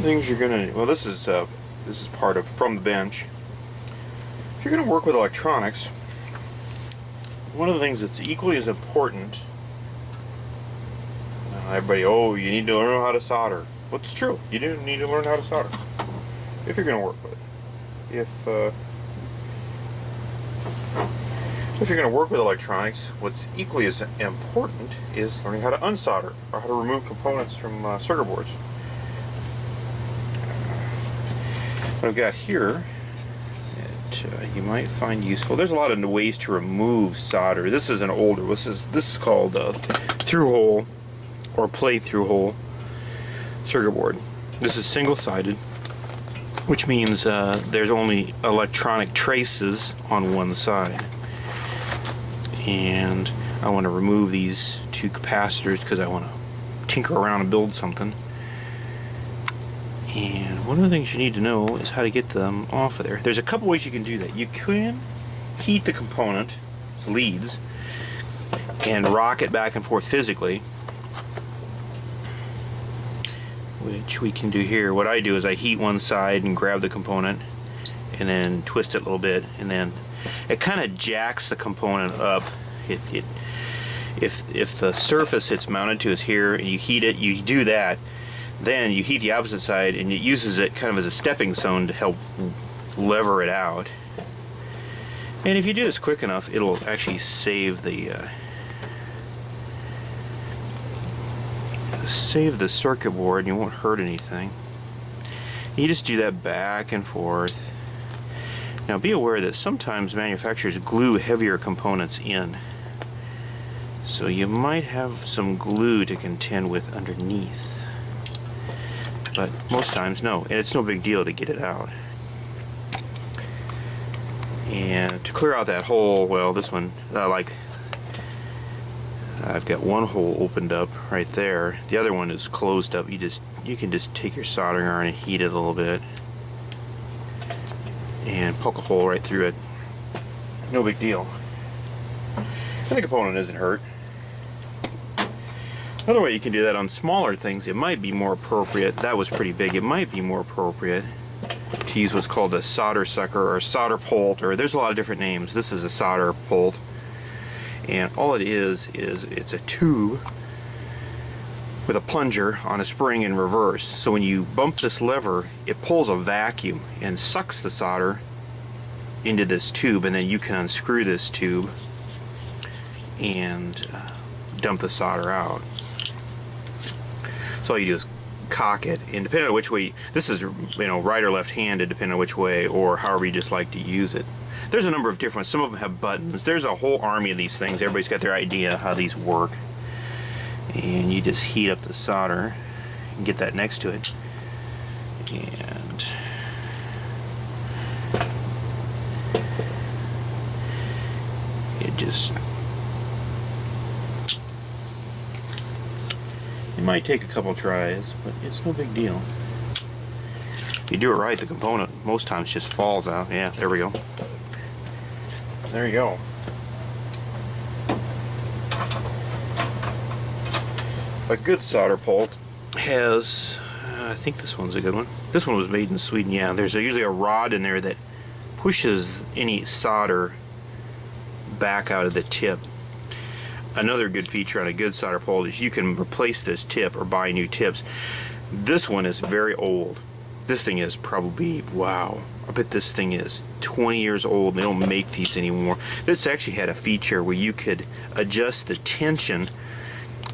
things you're gonna, well, this is part of from the bench. If you're gonna work with electronics, one of the things that's equally as important, everybody, oh, you need to learn how to solder. Well, it's true. You do need to learn how to solder if you're gonna work with it. If you're going to work with electronics, what's equally as important is learning how to unsolder or how to remove components from circuit boards. What I've got here that you might find useful. There's a lot of ways to remove solder. This is an older. This is called through hole or play through hole circuit board. This is single-sided, which means there's only electronic traces on one side. And I want to remove these two capacitors because I want to tinker around and build something. And one of the things you need to know is how to get them off of there. There's a couple ways you can do that. You can heat the component, leads, and rock it back and forth physically, which we can do here. What I do is I heat one side and grab the component and then twist it a little bit, and then it kind of jacks the component up. If the surface it's mounted to is here and you heat it, you do that, then you heat the opposite side and it uses it kind of as a stepping stone to help lever it out. And if you do this quick enough, it'll actually save the circuit board and you won't hurt anything. You just do that back and forth. Now be aware that sometimes manufacturers glue heavier components in, so you might have some glue to contend with underneath, but most times no, and it's no big deal to get it out. And to clear out that hole, well, this one, I've got one hole opened up right there, the other one is closed up. You can just take your soldering iron and heat it a little bit and poke a hole right through it. No big deal. And the component isn't hurt. Another way you can do that on smaller things, it might be more appropriate, that was pretty big, it might be more appropriate to use what's called a solder sucker or a solder pult, or there's a lot of different names. This is a solder pult, and all it is it's a tube with a plunger on a spring in reverse. So when you bump this lever, it pulls a vacuum and sucks the solder into this tube, and then you can unscrew this tube and dump the solder out. So all you do is cock it, and depending on which way, this is, you know, right or left-handed, depending on which way or however you just like to use it. There's a number of different, some of them have buttons. There's a whole army of these things. Everybody's got their idea how these work. And you just heat up the solder and get that next to it, and it might take a couple tries, but it's no big deal. If you do it right, the component most times just falls out. Yeah, there we go. There you go. A good solder pult has, I think this one's a good one. This one was made in Sweden, yeah. There's usually a rod in there that pushes any solder back out of the tip. Another good feature on a good solder pult is you can replace this tip or buy new tips. This one is very old. This thing is probably, wow, I bet this thing is 20 years old. They don't make these anymore. This actually had a feature where you could adjust the tension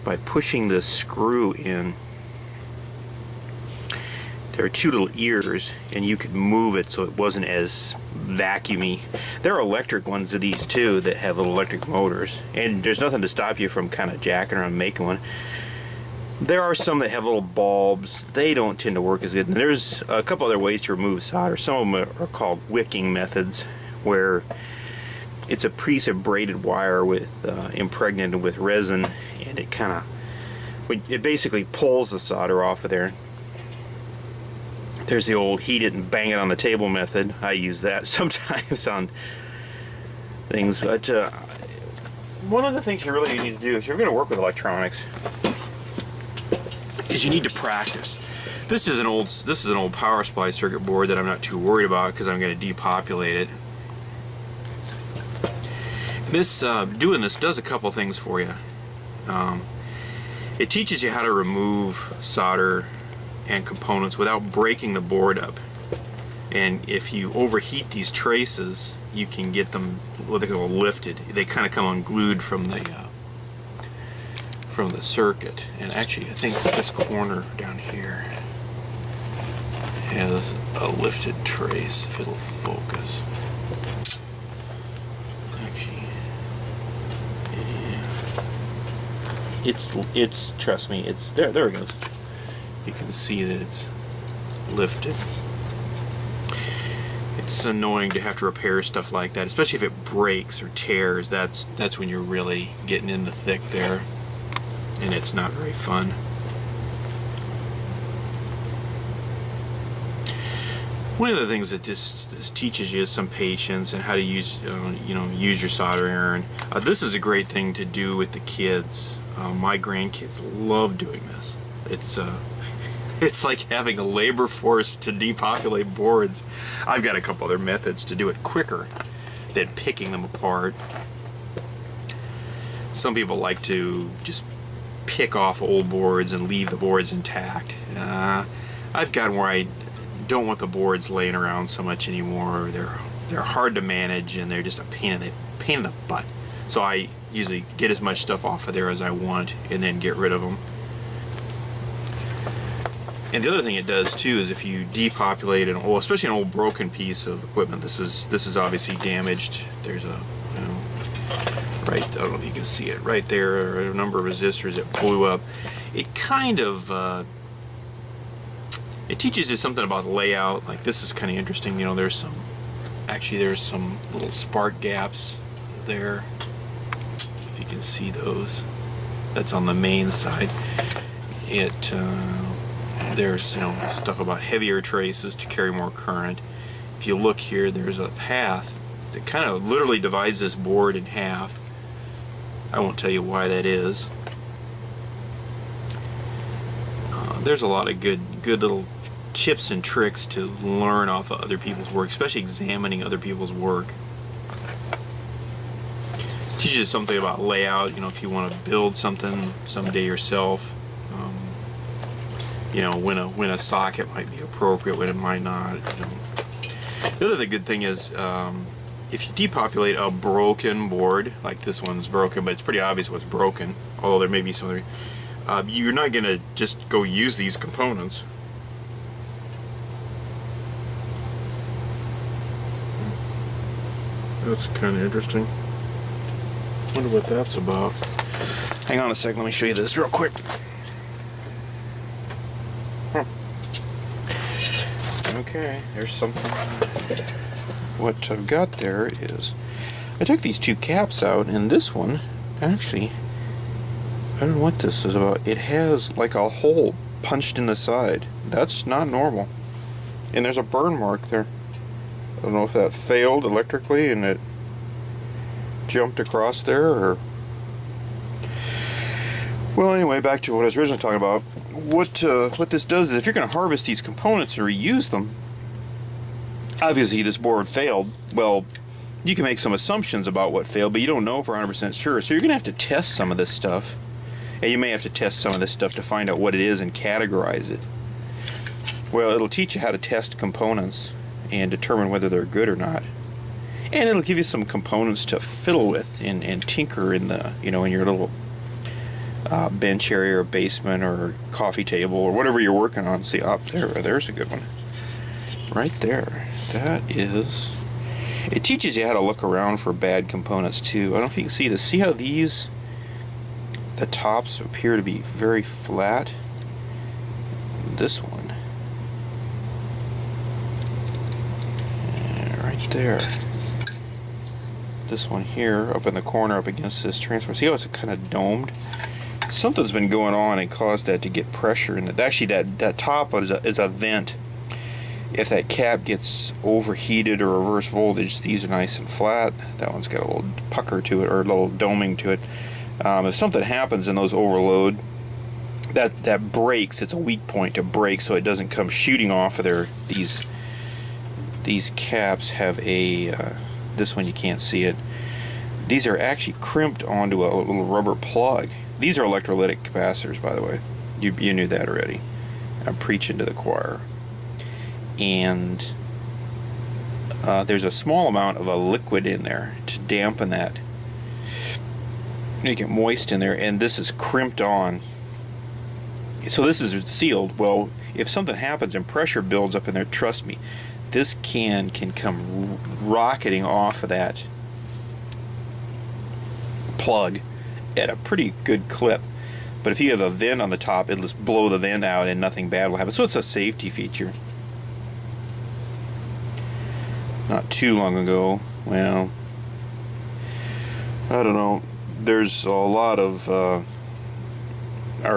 by pushing the screw in. There are two little ears, and you could move it so it wasn't as vacuumy. There are electric ones of these too that have little electric motors, and there's nothing to stop you from kind of jacking around and making one. There are some that have little bulbs. They don't tend to work as good. And there's a couple other ways to remove solder. Some of them are called wicking methods, where it's a piece of braided wire with impregnated with resin, and it basically pulls the solder off of there. There's the old heat it and bang it on the table method. I use that sometimes on things, but one of the things you really need to do if you're going to work with electronics is you need to practice. This is an old power supply circuit board that I'm not too worried about because I'm going to depopulate it. This doing this does a couple things for you. It teaches you how to remove solder and components without breaking the board up. And if you overheat these traces, you can get them what they call lifted. They kind of come unglued from the circuit. And actually, I think this corner down here has a lifted trace. If it'll focus. Actually, yeah. It's trust me, it's there. There it goes. You can see that it's lifted. It's annoying to have to repair stuff like that, especially if it breaks or tears. That's when you're really getting in the thick there, and it's not very fun. One of the things that this teaches you is some patience and how to use use your soldering iron. This is a great thing to do with the kids. My grandkids love doing this. It's like having a labor force to depopulate boards. I've got a couple other methods to do it quicker than picking them apart. Some people like to just pick off old boards and leave the boards intact. I've gotten where I don't want the boards laying around so much anymore. They're hard to manage and they're just a pain in the butt. So I usually get as much stuff off of there as I want and then get rid of them. And the other thing it does too is if you depopulate an old, especially an old broken piece of equipment, this is obviously damaged. There's a, right, I don't know if you can see it, right there are a number of resistors that blew up. It kind of, it teaches you something about layout. Like this is kind of interesting. There's some little spark gaps there. If you can see those, that's on the main side. There's stuff about heavier traces to carry more current. If you look here, there's a path that kind of literally divides this board in half. I won't tell you why that is. There's a lot of good little tips and tricks to learn off of other people's work, especially examining other people's work. It teaches you something about layout. If you want to build something someday yourself. When a socket might be appropriate, when it might not. The other good thing is, if you depopulate a broken board, like this one's broken, but it's pretty obvious what's broken, although there may be some other, you're not going to just go use these components. That's kind of interesting. Wonder what that's about. Hang on a second, let me show you this real quick. Okay, there's something. What I've got there is, I took these two caps out, and this one, actually, I don't know what this is about. It has like a hole punched in the side. That's not normal. And there's a burn mark there. I don't know if that failed electrically and it jumped across there, or... Well, anyway, back to what I was originally talking about. What this does is, if you're going to harvest these components and reuse them, obviously this board failed. Well, you can make some assumptions about what failed, but you don't know for 100% sure. So you're going to have to test some of this stuff, and you may have to test some of this stuff to find out what it is and categorize it. Well, it'll teach you how to test components and determine whether they're good or not. And it'll give you some components to fiddle with and tinker in the, in your little bench area or basement or coffee table or whatever you're working on. See, up there's a good one. Right there. That is... It teaches you how to look around for bad components too. I don't know if you can see this. See how the tops appear to be very flat? This one. Right there. This one here, up in the corner up against this transformer. See how it's kind of domed? Something's been going on and caused that to get pressure in it. Actually, that top is a vent. If that cap gets overheated or reverse voltage, these are nice and flat. That one's got a little pucker to it, or a little doming to it. If something happens and those overload, that breaks. It's a weak point to break, so it doesn't come shooting off of there. These caps have a this one you can't see it. These are actually crimped onto a little rubber plug. These are electrolytic capacitors, by the way. You knew that already. I'm preaching to the choir. And there's a small amount of a liquid in there to dampen that, make it moist in there, and this is crimped on. So this is sealed. Well, if something happens and pressure builds up in there, trust me, this can come rocketing off of that plug at a pretty good clip. But if you have a vent on the top, it'll just blow the vent out and nothing bad will happen. So it's a safety feature. Not too long ago, well, I don't know, there's a lot of our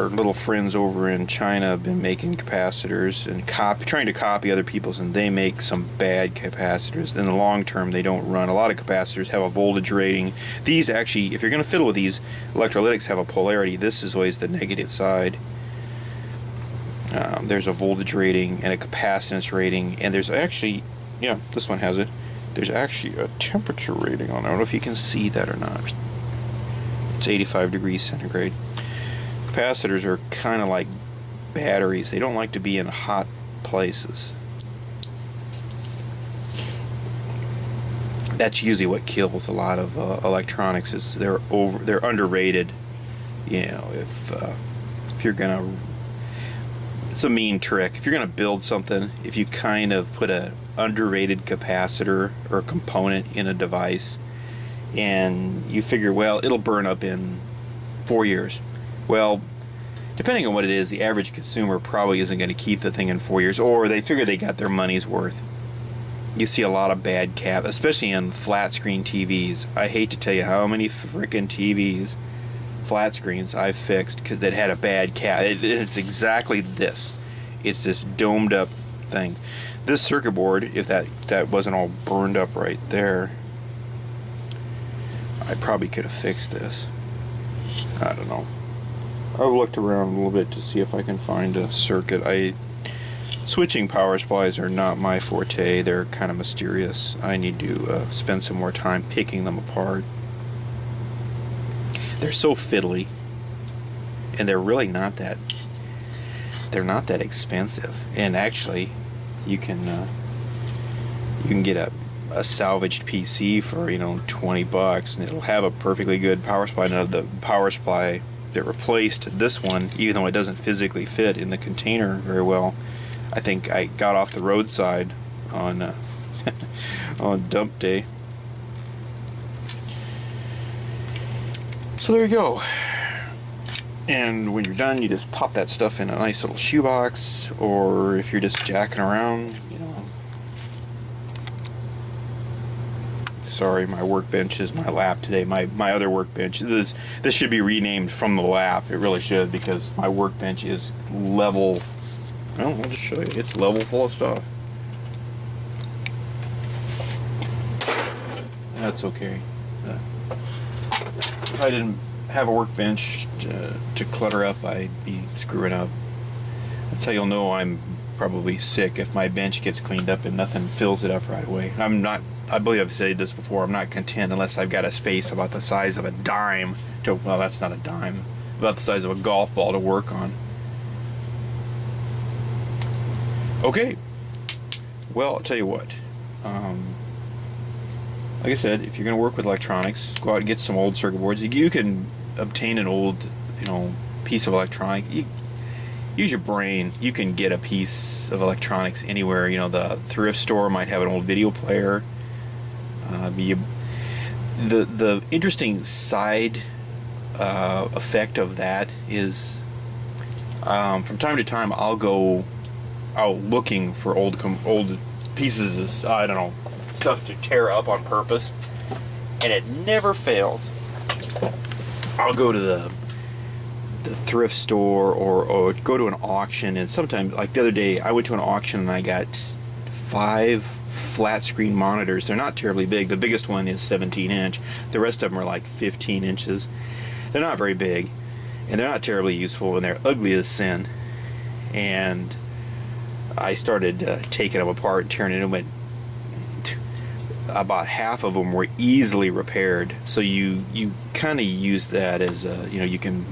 little friends over in China have been making capacitors and trying to copy other people's, and they make some bad capacitors. In the long term, they don't run. A lot of capacitors have a voltage rating. These actually, if you're going to fiddle with these, electrolytics have a polarity. This is always the negative side. There's a voltage rating and a capacitance rating, and there's actually, yeah, this one has it. There's actually a temperature rating on it. I don't know if you can see that or not. It's 85 degrees centigrade. Capacitors are kind of like batteries. They don't like to be in hot places. That's usually what kills a lot of electronics. Is they're underrated. You know, if you're gonna, it's a mean trick. If you're gonna build something, if you kind of put a underrated capacitor or component in a device, and you figure, well, it'll burn up in 4 years. Well, depending on what it is, the average consumer probably isn't going to keep the thing in 4 years, or they figure they got their money's worth. You see a lot of bad cap, especially in flat screen TVs. I hate to tell you how many freaking TVs, flat screens, I've fixed that had a bad cap. It's exactly this. It's this domed up thing. This circuit board, if that wasn't all burned up right there, I probably could have fixed this. I don't know. I've looked around a little bit to see if I can find a circuit. Switching power supplies are not my forte. They're kind of mysterious. I need to spend some more time picking them apart. They're so fiddly, and they're really not that. They're not that expensive. And actually, you can get a salvaged PC for $20, and it'll have a perfectly good power supply. Now the power supply that replaced this one, even though it doesn't physically fit in the container very well, I think I got off the roadside on on dump day. So there you go. And when you're done, you just pop that stuff in a nice little shoebox, or if you're just jacking around, sorry, my workbench is my lap today. My other workbench. This should be renamed from the lap. It really should, because my workbench is level. Well, I'll just show you. It's level full of stuff. That's okay. If I didn't have a workbench to clutter up, I'd be screwing up. That's how you'll know I'm probably sick, if my bench gets cleaned up and nothing fills it up right away. I believe I've said this before, I'm not content unless I've got a space about the size of a dime well, that's not a dime, about the size of a golf ball to work on. Okay. Well, I'll tell you what. Like I said, if you're going to work with electronics, go out and get some old circuit boards. You can obtain an old, piece of electronic. Use your brain. You can get a piece of electronics anywhere. The thrift store might have an old video player. The interesting side effect of that is, from time to time, I'll go out looking for old pieces of, stuff to tear up on purpose, and it never fails. I'll go to the thrift store or go to an auction, and sometimes, like the other day, I went to an auction and I got 5 flat screen monitors. They're not terribly big. The biggest one is 17 inch. The rest of them are like 15 inches. They're not very big. and they're not terribly useful, and they're ugly as sin. And I started taking them apart and tearing them, and about half of them were easily repaired. So you kind of use that as you can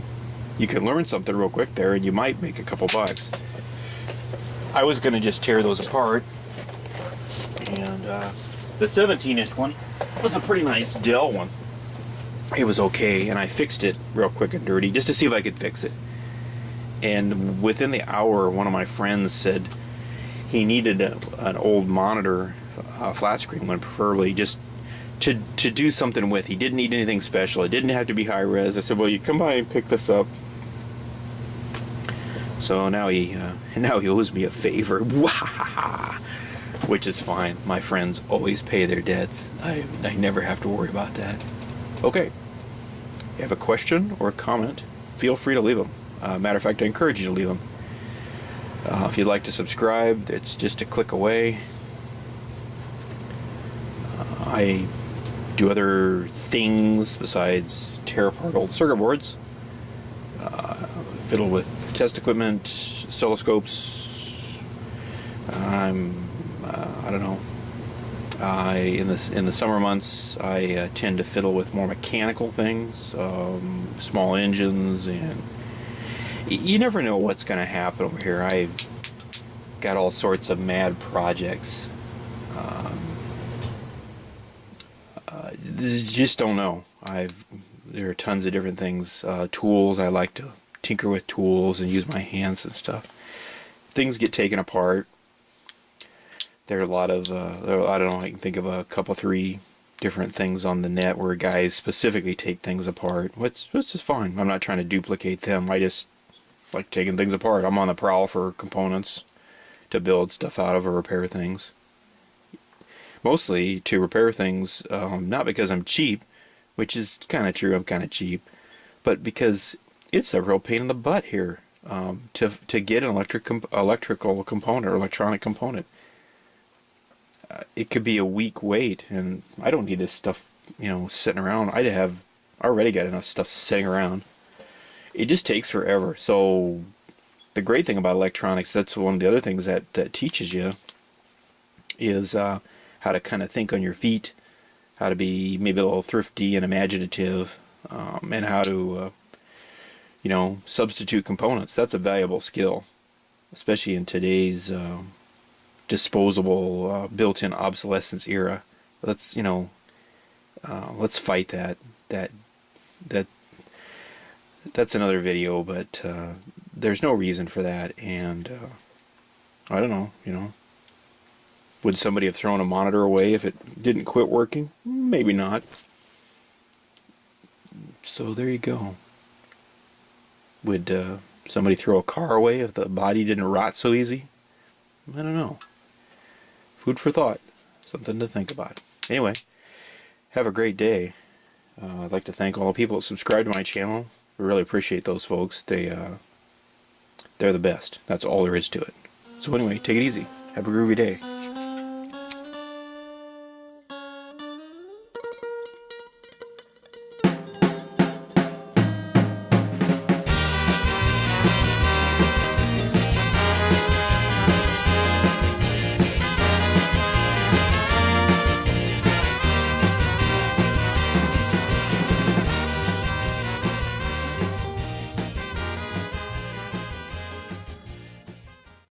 learn something real quick there, and you might make a couple bucks. I was going to just tear those apart, and the 17-inch one was a pretty nice Dell one. It was okay, and I fixed it real quick and dirty just to see if I could fix it. And within the hour, one of my friends said he needed an old monitor, a flat screen one preferably, just to do something with. He didn't need anything special. It didn't have to be high res. I said, well, you come by and pick this up. So now he owes me a favor, which is fine. My friends always pay their debts. I never have to worry about that. Okay, if you have a question or a comment, feel free to leave them. Matter of fact, I encourage you to leave them. If you'd like to subscribe, it's just a click away. I do other things besides tear apart old circuit boards. Fiddle with test equipment, oscilloscopes. I don't know. In the summer months, I tend to fiddle with more mechanical things, small engines, and you never know what's going to happen over here. I've got all sorts of mad projects. Just don't know. There are tons of different things. Tools. I like to tinker with tools and use my hands and stuff. Things get taken apart. There are a lot of I don't know. I can think of a couple, 3 different things on the net where guys specifically take things apart. Which is fine. I'm not trying to duplicate them. I just like taking things apart. I'm on the prowl for components to build stuff out of or repair things. Mostly to repair things, not because I'm cheap, which is kind of true. I'm kind of cheap, but because it's a real pain in the butt here to get an electrical component or electronic component. It could be a week wait, and I don't need this stuff, sitting around. I already got enough stuff sitting around. It just takes forever. So the great thing about electronics, that's one of the other things that teaches you, is how to kind of think on your feet, how to be maybe a little thrifty and imaginative, and how to substitute components. That's a valuable skill, especially in today's disposable, built-in obsolescence era. Let's fight that. That's another video, but there's no reason for that. And I don't know. Would somebody have thrown a monitor away if it didn't quit working? Maybe not. So there you go. Would somebody throw a car away if the body didn't rot so easy? I don't know. Food for thought. Something to think about. Anyway, have a great day. I'd like to thank all the people that subscribe to my channel. I really appreciate those folks. They're the best. That's all there is to it. So anyway, take it easy. Have a groovy day.